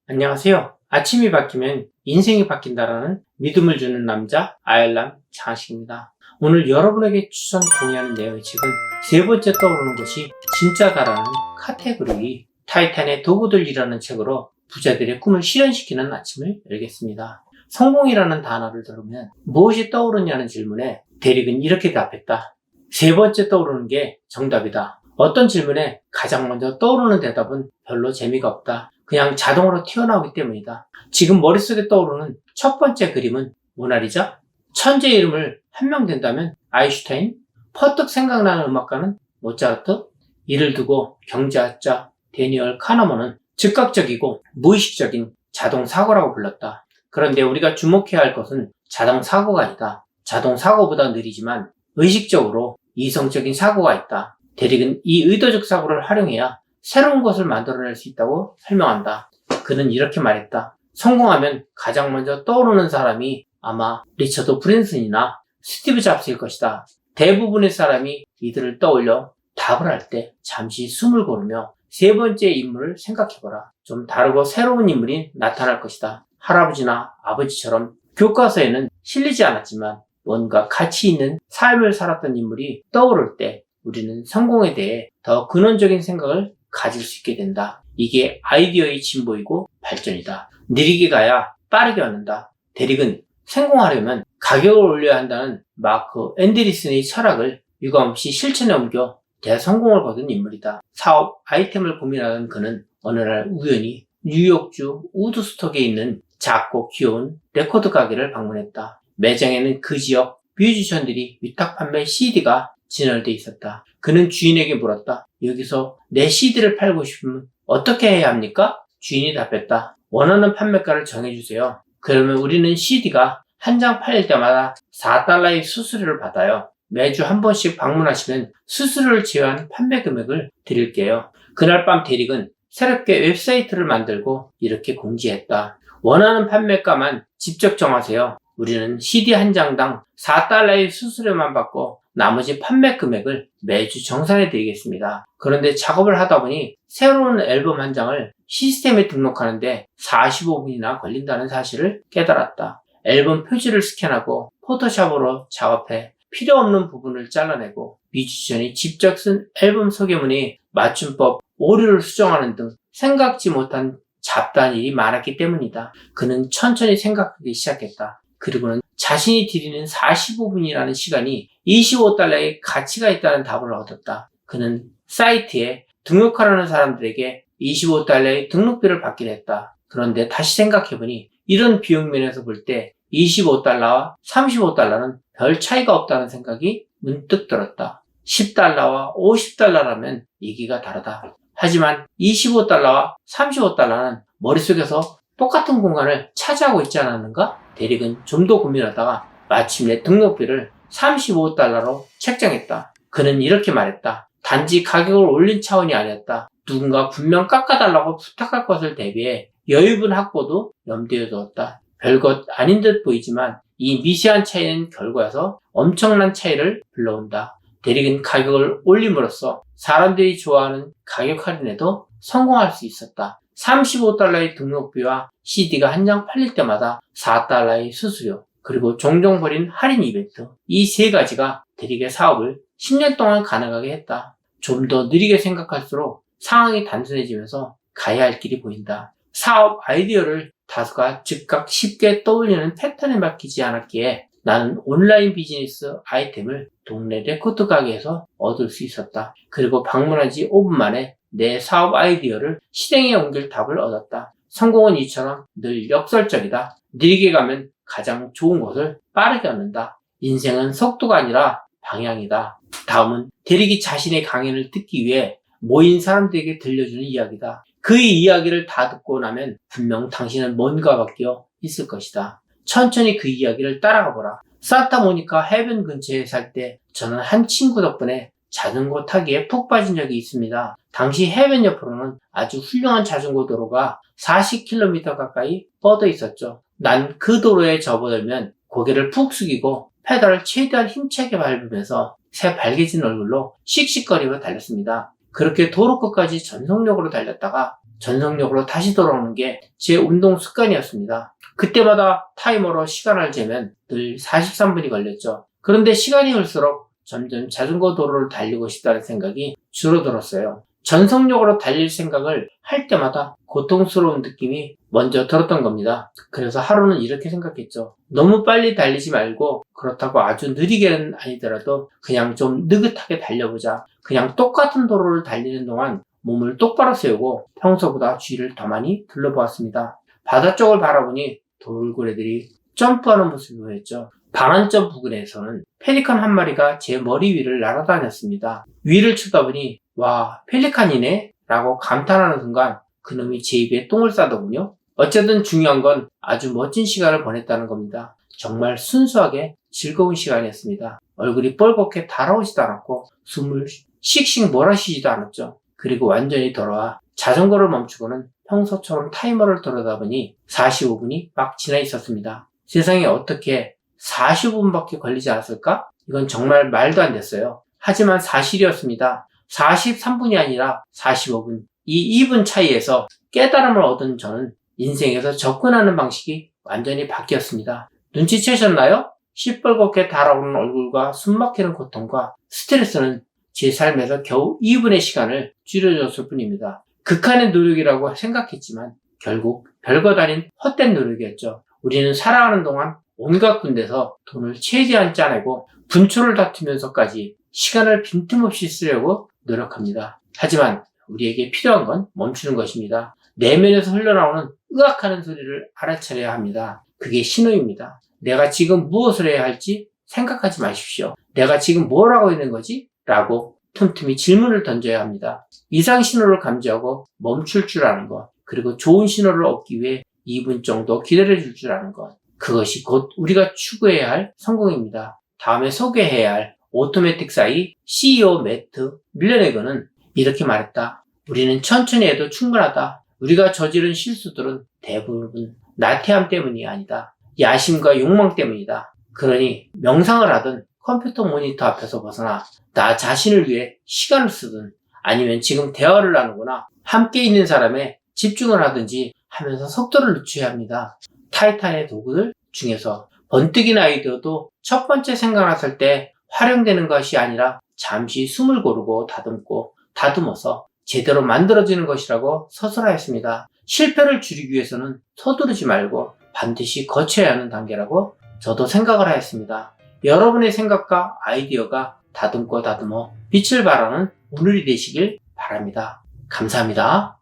안녕하세요. 아침이 바뀌면 인생이 바뀐다라는 믿음을 주는 남자 아일람 장식입니다. 오늘 여러분에게 추천 공유하는 내용의 책은 세 번째 떠오르는 것이 진짜다라는 카테고리 타이탄의 도구들이라는 책으로 부자들의 꿈을 실현시키는 아침을 열겠습니다. 성공이라는 단어를 들으면 무엇이 떠오르냐는 질문에 대릭은 이렇게 답했다. 세 번째 떠오르는 게 정답이다. 어떤 질문에 가장 먼저 떠오르는 대답은 별로 재미가 없다. 그냥 자동으로 튀어나오기 때문이다. 지금 머릿속에 떠오르는 첫 번째 그림은 모나리자? 천재 이름을 한 명 댄다면 아인슈타인? 퍼뜩 생각나는 음악가는 모차르트? 이를 두고 경제학자 데니얼 카너먼은 즉각적이고 무의식적인 자동사고라고 불렀다. 그런데 우리가 주목해야 할 것은 자동사고가 아니다. 자동사고보다 느리지만 의식적으로 이성적인 사고가 있다. 대릭은 이 의도적 사고를 활용해야 새로운 것을 만들어낼 수 있다고 설명한다. 그는 이렇게 말했다. 성공하면 가장 먼저 떠오르는 사람이 아마 리처드 브랜슨이나 스티브 잡스일 것이다. 대부분의 사람이 이들을 떠올려 답을 할 때 잠시 숨을 고르며 세 번째 인물을 생각해보라. 좀 다르고 새로운 인물이 나타날 것이다. 할아버지나 아버지처럼 교과서에는 실리지 않았지만 뭔가 가치 있는 삶을 살았던 인물이 떠오를 때 우리는 성공에 대해 더 근원적인 생각을 가질 수 있게 된다. 이게 아이디어의 진보이고 발전이다. 느리게 가야 빠르게 얻는다. 대릭은 성공하려면 가격을 올려야 한다는 마크 앤드리슨의 철학을 유감없이 실천에 옮겨 대성공을 거둔 인물이다. 사업 아이템을 고민하던 그는 어느 날 우연히 뉴욕주 우드스톡에 있는 작고 귀여운 레코드 가게를 방문했다. 매장에는 그 지역 뮤지션들이 위탁 판매 CD가 진열돼 있었다. 그는 주인에게 물었다. 여기서 내 CD를 팔고 싶으면 어떻게 해야 합니까? 주인이 답했다. 원하는 판매가를 정해주세요. 그러면 우리는 CD가 한 장 팔릴 때마다 $4의 수수료를 받아요. 매주 한 번씩 방문하시면 수수료를 제외한 판매 금액을 드릴게요. 그날 밤 대릭은 새롭게 웹사이트를 만들고 이렇게 공지했다. 원하는 판매가만 직접 정하세요. 우리는 CD 한 장당 $4의 수수료만 받고 나머지 판매 금액을 매주 정산해 드리겠습니다. 그런데 작업을 하다 보니 새로운 앨범 한 장을 시스템에 등록하는데 45분이나 걸린다는 사실을 깨달았다. 앨범 표지를 스캔하고 포토샵으로 작업해 필요 없는 부분을 잘라내고 뮤지션이 직접 쓴 앨범 소개문이 맞춤법, 오류를 수정하는 등 생각지 못한 잡다한 일이 많았기 때문이다. 그는 천천히 생각하기 시작했다. 그리고는 자신이 들이는 45분이라는 시간이 $25의 가치가 있다는 답을 얻었다. 그는 사이트에 등록하려는 사람들에게 $25의 등록비를 받긴 했다. 그런데 다시 생각해보니 이런 비용 면에서 볼 때 $25와 $35는 별 차이가 없다는 생각이 문득 들었다. $10와 $50라면 얘기가 다르다. 하지만 $25와 $35는 머릿속에서 똑같은 공간을 차지하고 있지 않았는가? 대릭은 좀 더 고민하다가 마침내 등록비를 $35로 책정했다. 그는 이렇게 말했다. 단지 가격을 올린 차원이 아니었다. 누군가 분명 깎아달라고 부탁할 것을 대비해 여유분 확보도 염두에 두었다. 별것 아닌 듯 보이지만 이 미세한 차이는 결과에서 엄청난 차이를 불러온다. 대릭은 가격을 올림으로써 사람들이 좋아하는 가격 할인에도 성공할 수 있었다. $35의 등록비와 CD가 한 장 팔릴 때마다 $4의 수수료, 그리고 종종 벌인 할인 이벤트. 이 세 가지가 대릭의 사업을 10년 동안 가능하게 했다. 좀 더 느리게 생각할수록 상황이 단순해지면서 가야 할 길이 보인다. 사업 아이디어를 다수가 즉각 쉽게 떠올리는 패턴에 맡기지 않았기에 나는 온라인 비즈니스 아이템을 동네 레코드 가게에서 얻을 수 있었다. 그리고 방문한 지 5분 만에 내 사업 아이디어를 실행에 옮길 답을 얻었다. 성공은 이처럼 늘 역설적이다. 느리게 가면 가장 좋은 것을 빠르게 얻는다. 인생은 속도가 아니라 방향이다. 다음은 대릭이 자신의 강연을 듣기 위해 모인 사람들에게 들려주는 이야기다. 그의 이야기를 다 듣고 나면 분명 당신은 뭔가 바뀌어 있을 것이다. 천천히 그 이야기를 따라가 보라. 산타모니카 해변 근처에 살 때 저는 한 친구 덕분에 자전거 타기에 푹 빠진 적이 있습니다. 당시 해변 옆으로는 아주 훌륭한 자전거 도로가 40km 가까이 뻗어 있었죠. 난 그 도로에 접어들면 고개를 푹 숙이고 페달을 최대한 힘차게 밟으면서 새빨개진 얼굴로 씩씩거리며 달렸습니다. 그렇게 도로 끝까지 전속력으로 달렸다가 전속력으로 다시 돌아오는 게 제 운동 습관이었습니다. 그때마다 타이머로 시간을 재면 늘 43분이 걸렸죠. 그런데 시간이 흘수록 점점 자전거 도로를 달리고 싶다는 생각이 줄어들었어요. 전속력으로 달릴 생각을 할 때마다 고통스러운 느낌이 먼저 들었던 겁니다. 그래서 하루는 이렇게 생각했죠. 너무 빨리 달리지 말고 그렇다고 아주 느리게는 아니더라도 그냥 좀 느긋하게 달려보자. 그냥 똑같은 도로를 달리는 동안 몸을 똑바로 세우고 평소보다 주위를 더 많이 둘러보았습니다. 바다 쪽을 바라보니 돌고래들이 점프하는 모습이 보였죠. 반환점 부근에서는 펠리칸 한 마리가 제 머리 위를 날아다녔습니다. 위를 쳐다보니 와, 펠리칸이네? 라고 감탄하는 순간 그놈이 제 입에 똥을 싸더군요. 어쨌든 중요한 건 아주 멋진 시간을 보냈다는 겁니다. 정말 순수하게 즐거운 시간이었습니다. 얼굴이 뻘겋게 달아오지도 않았고 숨을 씩씩 몰아쉬지도 않았죠. 그리고 완전히 돌아와 자전거를 멈추고는 평소처럼 타이머를 들여다보니 45분이 막 지나 있었습니다. 세상에 어떻게 45분밖에 걸리지 않았을까? 이건 정말 말도 안 됐어요. 하지만 사실이었습니다. 43분이 아니라 45분. 이 2분 차이에서 깨달음을 얻은 저는 인생에서 접근하는 방식이 완전히 바뀌었습니다. 눈치채셨나요? 시뻘겋게 달아오르는 얼굴과 숨막히는 고통과 스트레스는 제 삶에서 겨우 2분의 시간을 줄여줬을 뿐입니다. 극한의 노력이라고 생각했지만 결국 별것 아닌 헛된 노력이었죠. 우리는 살아가는 동안 온갖 군데서 돈을 최대한 짜내고 분초를 다투면서까지 시간을 빈틈없이 쓰려고 노력합니다. 하지만 우리에게 필요한 건 멈추는 것입니다. 내면에서 흘러나오는 으악하는 소리를 알아차려야 합니다. 그게 신호입니다. 내가 지금 무엇을 해야 할지 생각하지 마십시오. 내가 지금 뭘 하고 있는 거지? 라고 틈틈이 질문을 던져야 합니다. 이상 신호를 감지하고 멈출 줄 아는 것, 그리고 좋은 신호를 얻기 위해 2분 정도 기다려줄 줄 아는 것, 그것이 곧 우리가 추구해야 할 성공입니다. 다음에 소개해야 할 오토매틱 사이 CEO 매트 밀레네거는 이렇게 말했다. 우리는 천천히 해도 충분하다. 우리가 저지른 실수들은 대부분 나태함 때문이 아니다. 야심과 욕망 때문이다. 그러니 명상을 하든 컴퓨터 모니터 앞에서 벗어나 나 자신을 위해 시간을 쓰든 아니면 지금 대화를 나누거나 함께 있는 사람에 집중을 하든지 하면서 속도를 늦춰야 합니다. 타이탄의 도구들 중에서 번뜩이는 아이디어도 첫 번째 생각났을 때 활용되는 것이 아니라 잠시 숨을 고르고 다듬어서 제대로 만들어지는 것이라고 서술하였습니다. 실패를 줄이기 위해서는 서두르지 말고 반드시 거쳐야 하는 단계라고 저도 생각을 하였습니다. 여러분의 생각과 아이디어가 다듬고 다듬어 빛을 발하는 오늘이 되시길 바랍니다. 감사합니다.